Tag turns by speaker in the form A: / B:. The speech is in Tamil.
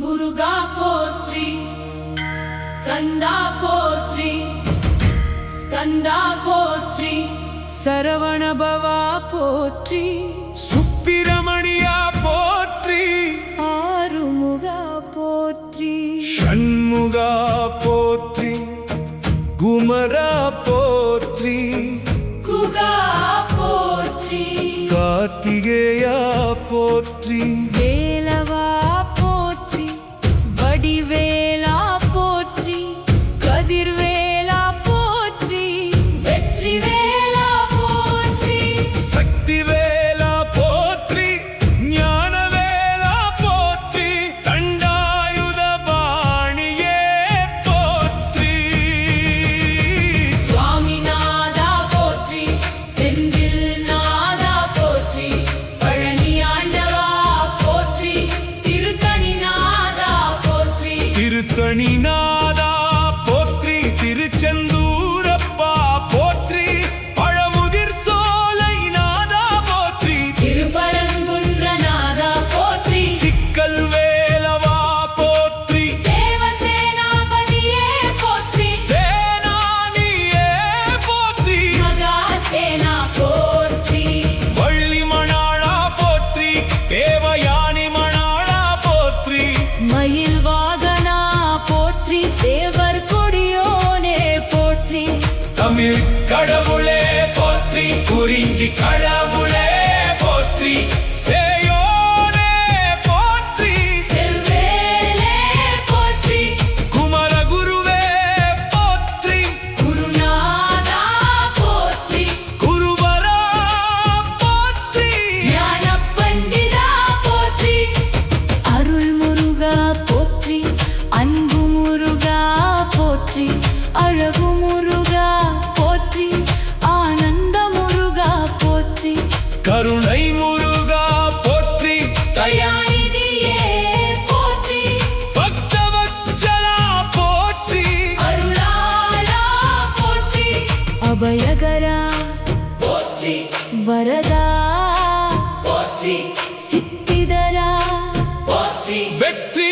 A: முருகா போற்றி, கந்தா போற்றி, ஸ்கந்தா போற்றி, சரவணபவா போற்றி,
B: சுப்பிரமணியா போற்றி,
A: ஆறுமுகா போற்றி,
B: ஷண்முகா போற்றி, குமரா போற்றி,
A: குகா போற்றி,
B: கார்த்திகேயா போற்றி,
A: வேலவா போற்றி, வடிவேலா போற்றி, கதிர்வேலா போற்றி, வெற்றிவேலா போற்றி,
B: சக்திவேலா போற்றி, ஞானவேலா போற்றி, தண்டாயுதபாணியே போற்றி,
A: சுவாமிநாதா போற்றி, செந்தில் நாதா போற்றி, பழனி ஆண்டவா போற்றி, திருத்தணிநாதா போற்றி,
B: திருத்தணிநாதா போற்றி, திருச்செந்தூரப்பா போற்றி, பழமுதிர் சோலை நாதா போற்றி,
A: திருப்பரங்குன்றநாதா போற்றி,
B: சிக்கல் வேலவா போற்றி,
A: தேவசேனாபதியே போற்றி,
B: சேனானியே போற்றி,
A: மகாசேனா போற்றி,
B: வள்ளி மணாளா போற்றி, தேவயானி மணாளா போற்றி,
A: மயில் வாகனா போற்றி, சேவர் கொடியோனே போற்றி,
B: தமிழ் கடவுளே போற்றி, குறிஞ்சி கடவுளே போற்றி, சேயோனே போற்றி,
A: செல்வேலே போற்றி,
B: குமரகுருவே போற்றி,
A: குருநாதா போற்றி,
B: குருவரா போற்றி,
A: ஞான பண்டிதா போற்றி, அருள் முருகா போற்றி, அன்பு முருகா போற்றி, அழகு முருகா போற்றி, ஆனந்த முருகா போற்றி,
B: கருணை முருகா போற்றி,
A: தயாநிதியே போற்றி,
B: பக்தவத்சலா போற்றி,
A: அருளாளா போற்றி, அபயகரா போற்றி, வரதா போற்றி, சித்திதரா போற்றி,
B: வெற்றி